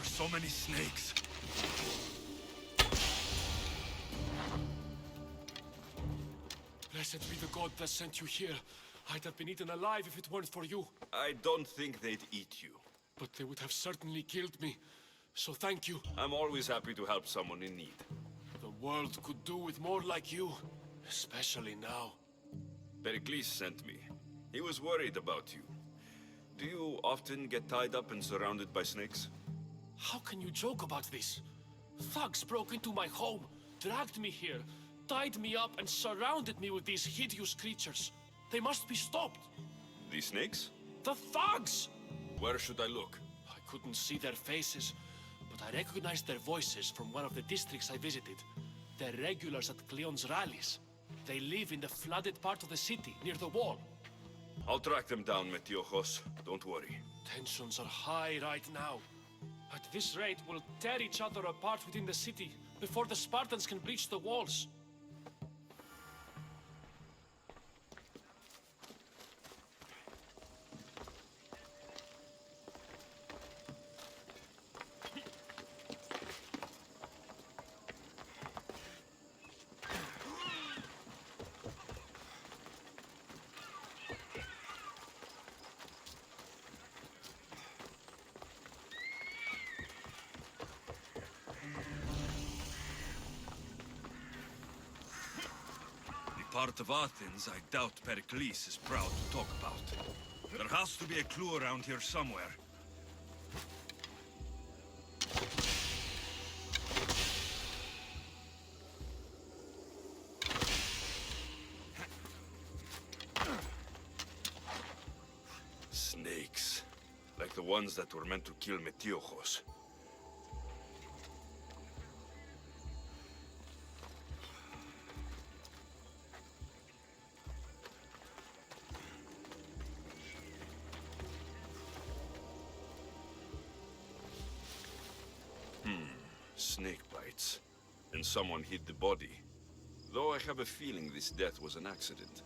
so many snakes? Blessed be the god that sent you here. I'd have been eaten alive if it weren't for you. I don't think they'd eat you. But they would have certainly killed me. So thank you. I'm always happy to help someone in need. The world could do with more like you. Especially now. Perikles sent me. He was worried about you. Do you often get tied up and surrounded by snakes? How can you joke about this? Thugs broke into my home, dragged me here, tied me up and surrounded me with these hideous creatures. They must be stopped. The snakes? The thugs! Where should I look? I couldn't see their faces, but I recognized their voices from one of the districts I visited. They're regulars at Cleon's rallies. They live in the flooded part of the city, near the wall. I'll track them down, Metiochos. Don't worry. Tensions are high right now. At this rate, we'll tear each other apart within the city before the Spartans can breach the walls. Part of Athens I doubt Perikles is proud to talk about. There has to be a clue around here somewhere. Snakes. Like the ones that were meant to kill Metiochos. Snake bites. And someone hid the body. Though I have a feeling this death was an accident.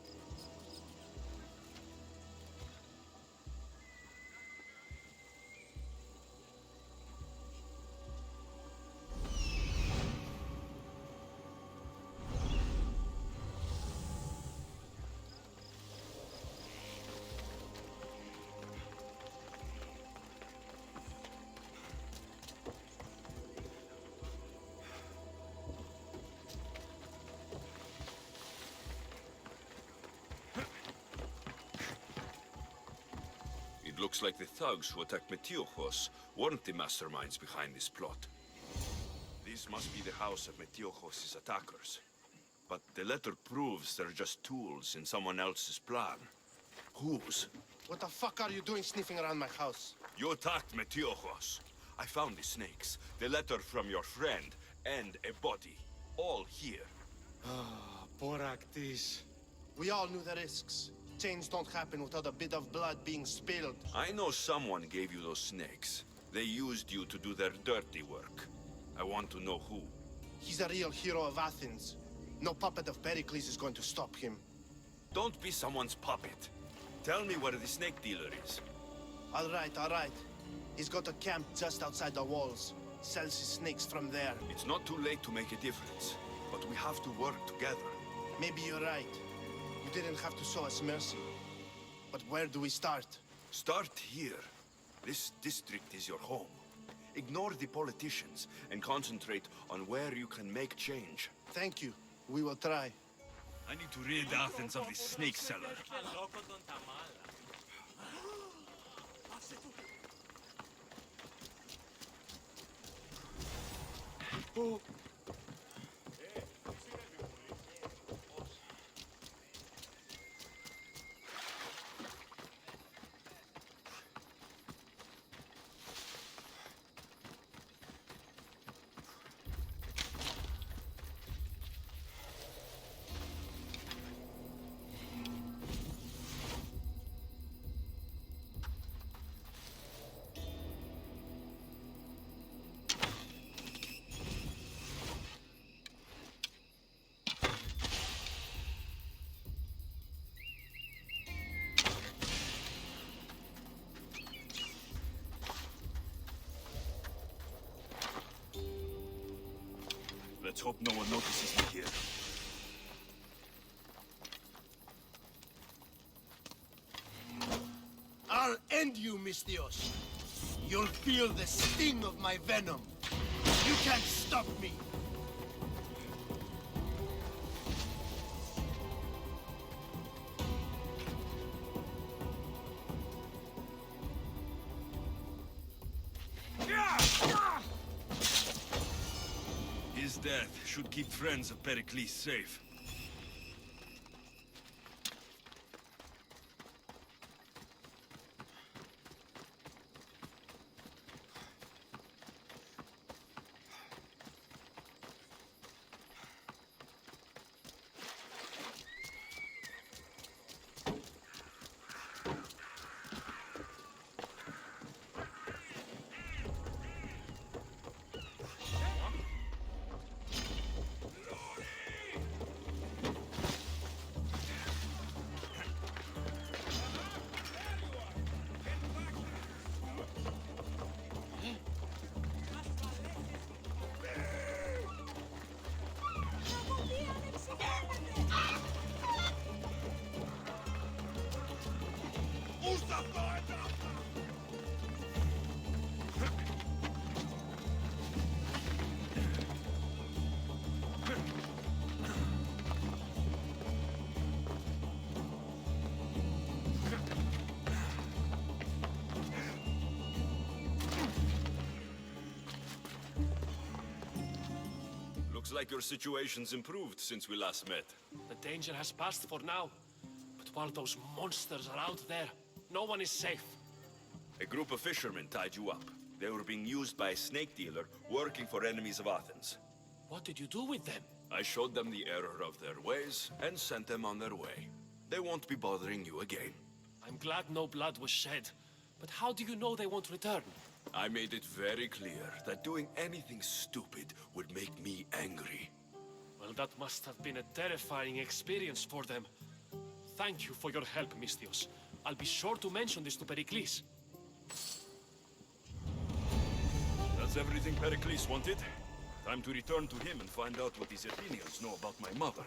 It looks like the thugs who attacked Metiochos weren't the masterminds behind this plot. This must be the house of Metiochos' attackers. But the letter proves they're just tools in someone else's plan. Whose? What the fuck are you doing sniffing around my house? You attacked Metiochos. I found the snakes, the letter from your friend, and a body. All here. Perikles. We all knew the risks. Change don't happen without a bit of blood being spilled. I know someone gave you those snakes. They used you to do their dirty work. I want to know who. He's a real hero of Athens. No puppet of Perikles is going to stop him. Don't be someone's puppet. Tell me where the snake dealer is. All right. He's got a camp just outside the walls. Sells his snakes from there. It's not too late to make a difference, but we have to work together. Maybe you're right. You didn't have to show us mercy. But where do we start? Start here. This district is your home. Ignore the politicians and concentrate on where you can make change. Thank you. We will try. I need to rid Athens of this snake seller. Oh. hope no one notices me here. I'll end you, Misthios. You'll feel the sting of my venom. You can't stop me. His death should keep friends of Perikles safe. Looks like your situation's improved since we last met. The danger has passed for now. But while those monsters are out there, no one is safe. A group of fishermen tied you up. They were being used by a snake dealer working for enemies of Athens. What did you do with them? I showed them the error of their ways and sent them on their way. They won't be bothering you again. I'm glad no blood was shed. But how do you know they won't return? I made it very clear that doing anything stupid would make me angry. Well, that must have been a terrifying experience for them. Thank you for your help, Misthios. I'll be sure to mention this to Perikles. That's everything Perikles wanted. Time to return to him and find out what these Athenians know about my mother.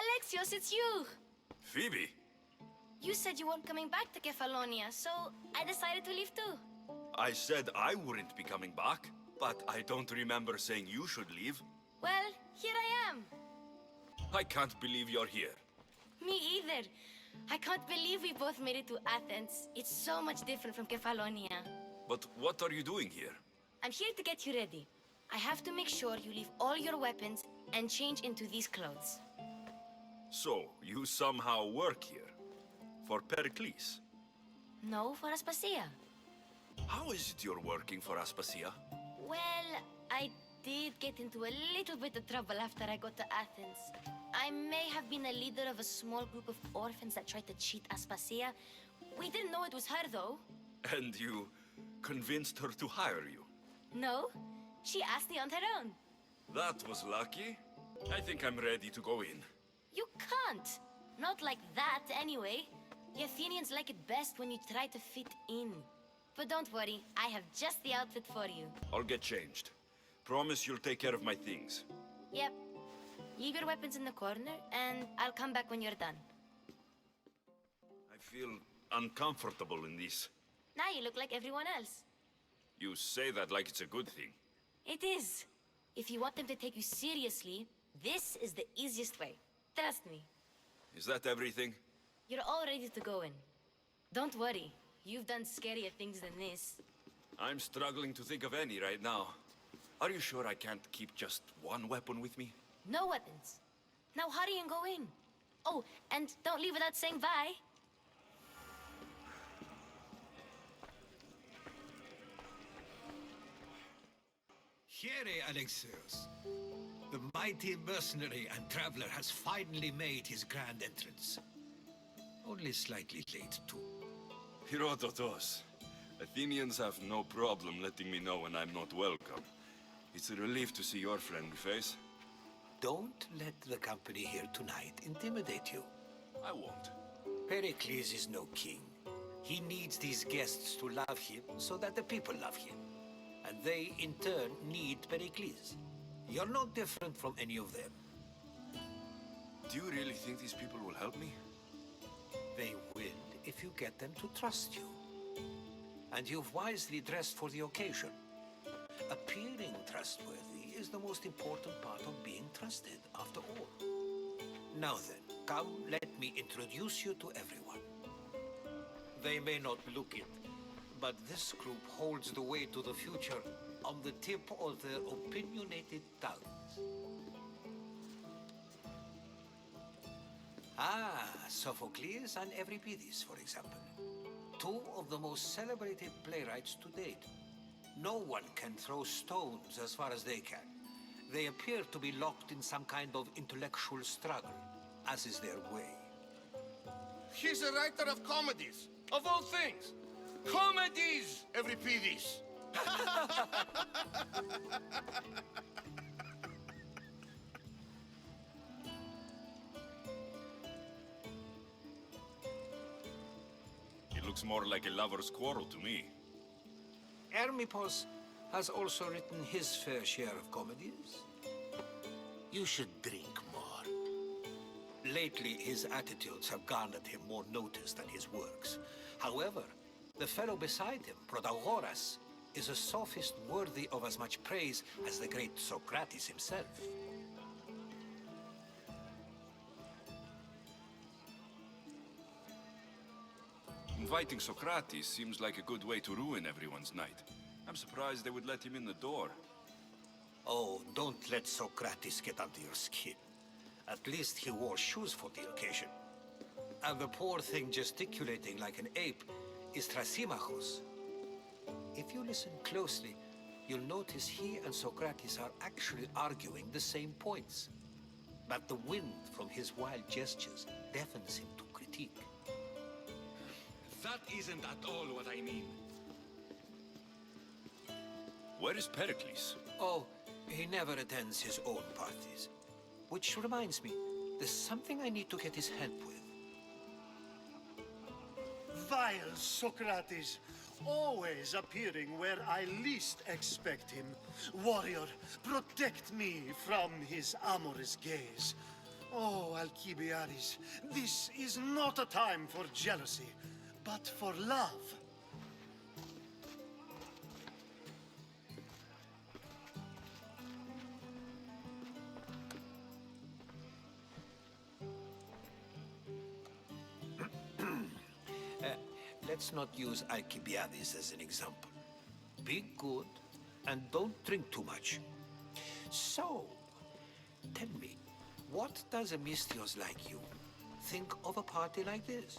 Alexios, it's you! Phoebe? You said you weren't coming back to Kefalonia, so I decided to leave too. I said I wouldn't be coming back, but I don't remember saying you should leave. Well, here I am. I can't believe you're here. Me either. I can't believe we both made it to Athens. It's so much different from Kefalonia. But what are you doing here? I'm here to get you ready. I have to make sure you leave all your weapons and change into these clothes. So, you somehow work here? For Perikles? No, for Aspasia. How is it you're working for Aspasia? Well, I did get into a little bit of trouble after I got to Athens. I may have been a leader of a small group of orphans that tried to cheat Aspasia. We didn't know it was her, though. And you convinced her to hire you? No, she asked me on her own. That was lucky. I think I'm ready to go in. You can't. Not like that, anyway. The Athenians like it best when you try to fit in. But don't worry, I have just the outfit for you. I'll get changed. Promise you'll take care of my things. Yep. Leave your weapons in the corner, and I'll come back when you're done. I feel uncomfortable in this. Now you look like everyone else. You say that like it's a good thing. It is. If you want them to take you seriously, this is the easiest way. Trust me. Is that everything? You're all ready to go in. Don't worry. You've done scarier things than this. I'm struggling to think of any right now. Are you sure I can't keep just one weapon with me? No weapons. Now hurry and go in. Oh, and don't leave without saying bye. Here, Alexios. The mighty mercenary and traveler has finally made his grand entrance. Only slightly late, too. Herodotos. Athenians have no problem letting me know when I'm not welcome. It's a relief to see your friendly face. Don't let the company here tonight intimidate you. I won't. Perikles is no king. He needs these guests to love him so that the people love him. And they, in turn, need Perikles. You're no different from any of them. Do you really think these people will help me? They will if you get them to trust you. And you've wisely dressed for the occasion. Appearing trustworthy is the most important part of being trusted, after all. Now then, come, let me introduce you to everyone. They may not look it, but this group holds the way to the future on the tip of their opinionated tongues. Sophocles and Euripides, for example. Two of the most celebrated playwrights to date. No one can throw stones as far as they can. They appear to be locked in some kind of intellectual struggle, as is their way. He's a writer of comedies, of all things. Comedies, Euripides. It looks more like a lover's quarrel to me. Hermippos has also written his fair share of comedies. You should drink more. Lately, his attitudes have garnered him more notice than his works. However, the fellow beside him, Protagoras, is a sophist worthy of as much praise as the great Socrates himself. Inviting Socrates seems like a good way to ruin everyone's night. I'm surprised they would let him in the door. Oh, don't let Socrates get under your skin. At least he wore shoes for the occasion. And the poor thing gesticulating like an ape is Thrasymachos. If you listen closely, you'll notice he and Socrates are actually arguing the same points. But the wind from his wild gestures deafens him to critique. That isn't at all what I mean. Where is Perikles? Oh, he never attends his own parties. Which reminds me, there's something I need to get his help with. Vile Socrates, always appearing where I least expect him. Warrior, protect me from his amorous gaze. Oh, Alcibiades, this is not a time for jealousy, but for love. Let's not use Alcibiades as an example. Be good, and don't drink too much. So, tell me, what does a Misthios like you think of a party like this?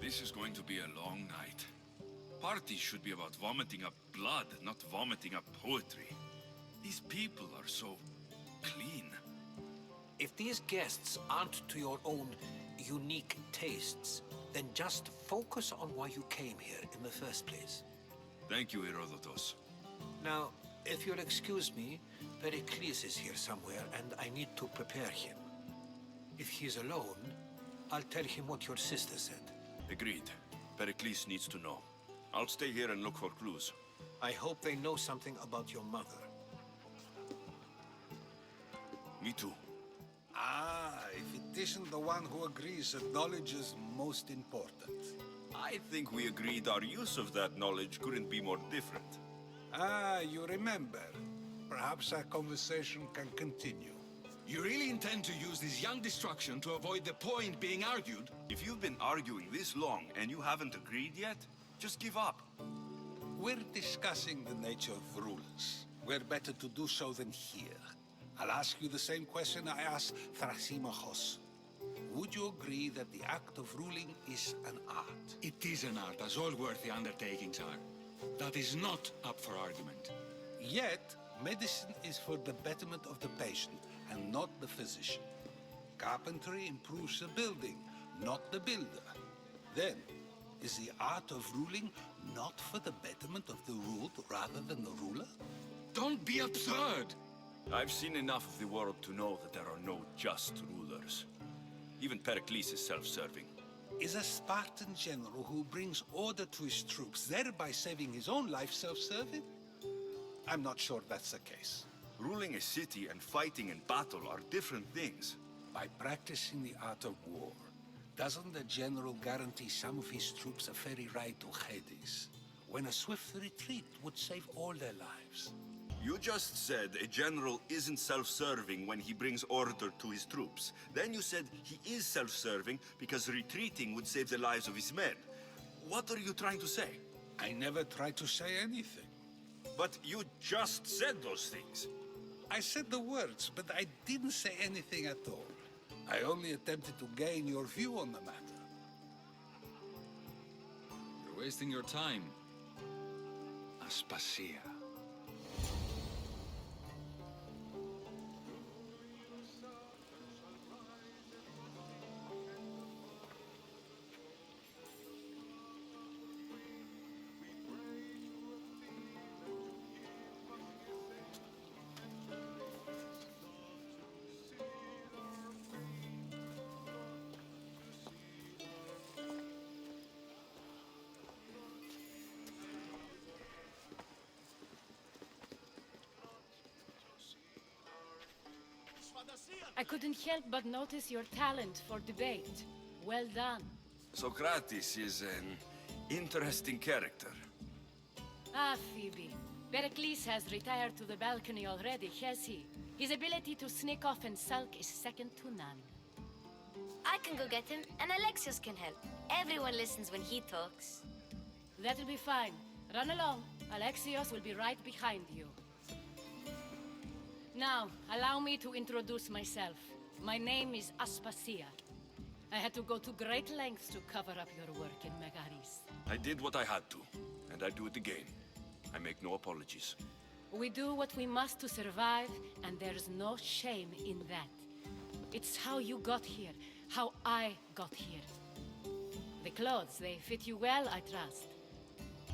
This is going to be a long night. Parties should be about vomiting up blood, not vomiting up poetry. These people are so clean. If these guests aren't to your own unique tastes, then just focus on why you came here in the first place. Thank you, Herodotos. Now, if you'll excuse me, Perikles is here somewhere, and I need to prepare him. If he's alone, I'll tell him what your sister said. Agreed. Perikles needs to know. I'll stay here and look for clues. I hope they know something about your mother. Me too. Ah, if it isn't the one who agrees that knowledge is most important. I think we agreed our use of that knowledge couldn't be more different. Ah, you remember. Perhaps our conversation can continue. You really intend to use this young destruction to avoid the point being argued? If you've been arguing this long and you haven't agreed yet, just give up. We're discussing the nature of rules. Where better to do so than here? I'll ask you the same question I asked Thrasymachos. Would you agree that the act of ruling is an art? It is an art, as all worthy undertakings are. That is not up for argument. Yet, medicine is for the betterment of the patient and not the physician. Carpentry improves the building, not the builder. Then, is the art of ruling not for the betterment of the ruled rather than the ruler? Don't be absurd! I've seen enough of the world to know that there are no just rulers. Even Perikles is self-serving. Is a Spartan general who brings order to his troops, thereby saving his own life, self-serving? I'm not sure that's the case. Ruling a city and fighting in battle are different things. By practicing the art of war, doesn't the general guarantee some of his troops a ferry ride to Hades, when a swift retreat would save all their lives? You just said a general isn't self-serving when he brings order to his troops. Then you said he is self-serving because retreating would save the lives of his men. What are you trying to say? I never tried to say anything. But you just said those things. I said the words, but I didn't say anything at all. I only attempted to gain your view on the matter. You're wasting your time. Aspasia. I couldn't help but notice your talent for debate. Well done. Socrates is an interesting character. Ah, Phoebe. Perikles has retired to the balcony already, has he? His ability to sneak off and sulk is second to none. I can go get him, and Alexios can help. Everyone listens when he talks. That'll be fine. Run along. Alexios will be right behind you. Now, allow me to introduce myself. My name is Aspasia. I had to go to great lengths to cover up your work in Megaris. I did what I had to, and I do it again. I make no apologies. We do what we must to survive, and there's no shame in that. It's how you got here, how I got here. The clothes, they fit you well, I trust.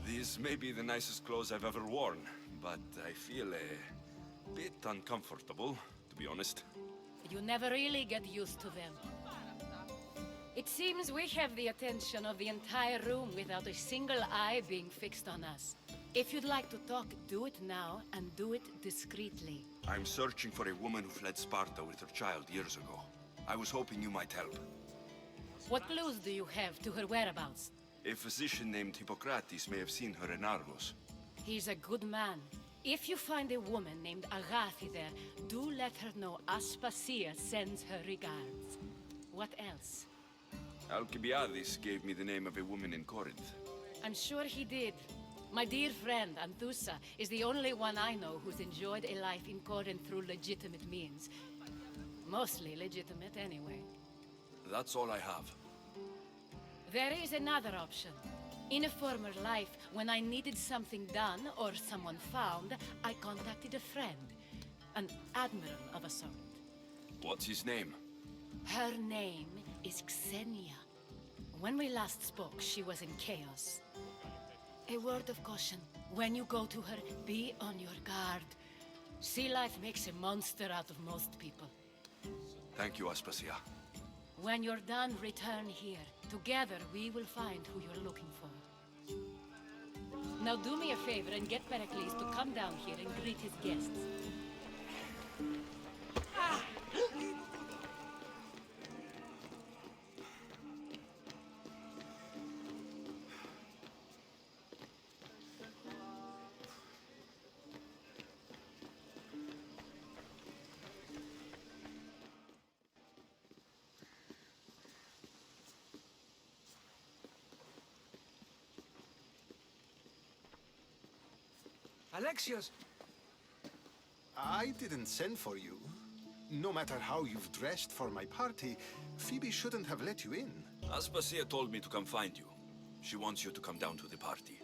These may be the nicest clothes I've ever worn, but I feel a bit uncomfortable, to be honest. You never really get used to them. It seems we have the attention of the entire room without a single eye being fixed on us. If you'd like to talk, do it now, and do it discreetly. I'm searching for a woman who fled Sparta with her child years ago. I was hoping you might help. What clues do you have to her whereabouts? A physician named Hippocrates may have seen her in Argos. He's a good man. If you find a woman named Agathi there, do let her know Aspasia sends her regards. What else? Alcibiades gave me the name of a woman in Corinth. I'm sure he did. My dear friend, Anthusa, is the only one I know who's enjoyed a life in Corinth through legitimate means. Mostly legitimate, anyway. That's all I have. There is another option. In a former life, when I needed something done or someone found, I contacted a friend. An admiral of a sort. What's his name? Her name is Xenia. When we last spoke, she was in chaos. A word of caution. When you go to her, be on your guard. Sea life makes a monster out of most people. Thank you, Aspasia. When you're done, return here. Together, we will find who you're looking for. Now do me a favor and get Perikles to come down here and greet his guests. Alexios! I didn't send for you. No matter how you've dressed for my party, Phoebe shouldn't have let you in. Aspasia told me to come find you. She wants you to come down to the party.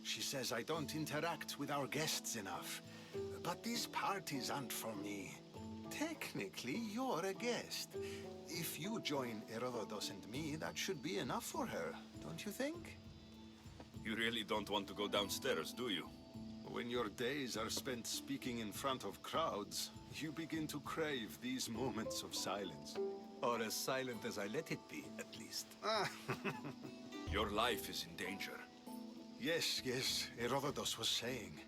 She says I don't interact with our guests enough. But these parties aren't for me. Technically, you're a guest. If you join Herodotus and me, that should be enough for her, don't you think? You really don't want to go downstairs, do you? When your days are spent speaking in front of crowds, you begin to crave these moments of silence. Or as silent as I let it be, at least. Your life is in danger. Yes, Herodotus was saying.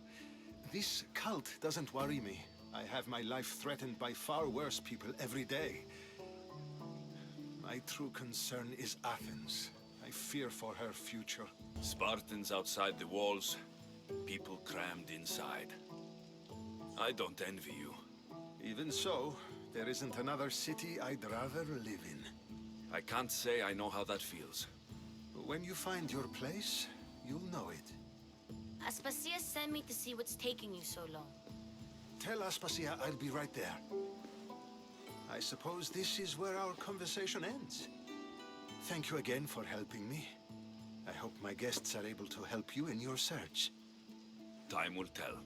This cult doesn't worry me. I have my life threatened by far worse people every day. My true concern is Athens. I fear for her future. Spartans outside the walls, people crammed inside. I don't envy you. Even so, there isn't another city I'd rather live in. I can't say I know how that feels. When you find your place, you'll know it. Aspasia sent me to see what's taking you so long. Tell Aspasia I'll be right there. I suppose this is where our conversation ends. Thank you again for helping me. I hope my guests are able to help you in your search. Time will tell.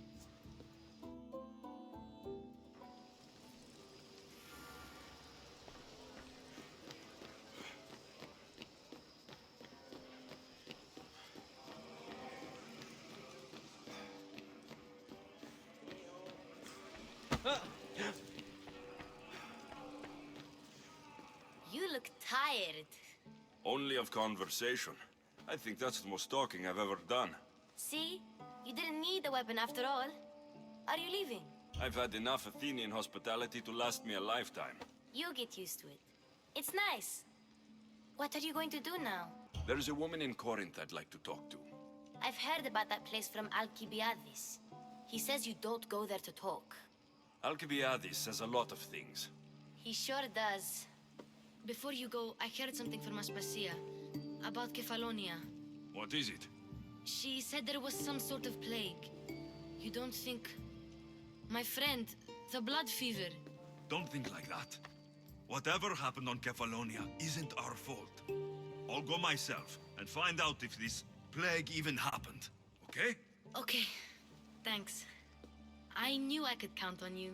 You look tired. Only of conversation. I think that's the most talking I've ever done. See? You didn't need the weapon after all. Are you leaving? I've had enough Athenian hospitality to last me a lifetime. You get used to it. It's nice. What are you going to do now? There's a woman in Corinth I'd like to talk to. I've heard about that place from Alcibiades. He says you don't go there to talk. Alcibiades says a lot of things. He sure does. Before you go, I heard something from Aspasia about Kefalonia. What is it? She said there was some sort of plague. You don't think... My friend, the blood fever. Don't think like that. Whatever happened on Kefalonia isn't our fault. I'll go myself and find out if this plague even happened, okay? Okay, thanks. I knew I could count on you.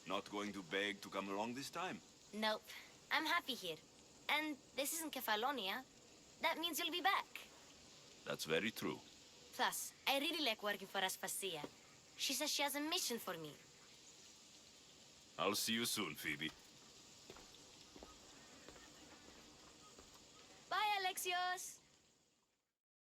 Not going to beg to come along this time? Nope. I'm happy here. And this isn't Kefalonia. That means you'll be back. That's very true. Plus, I really like working for Aspasia. She says she has a mission for me. I'll see you soon, Phoebe. Bye, Alexios!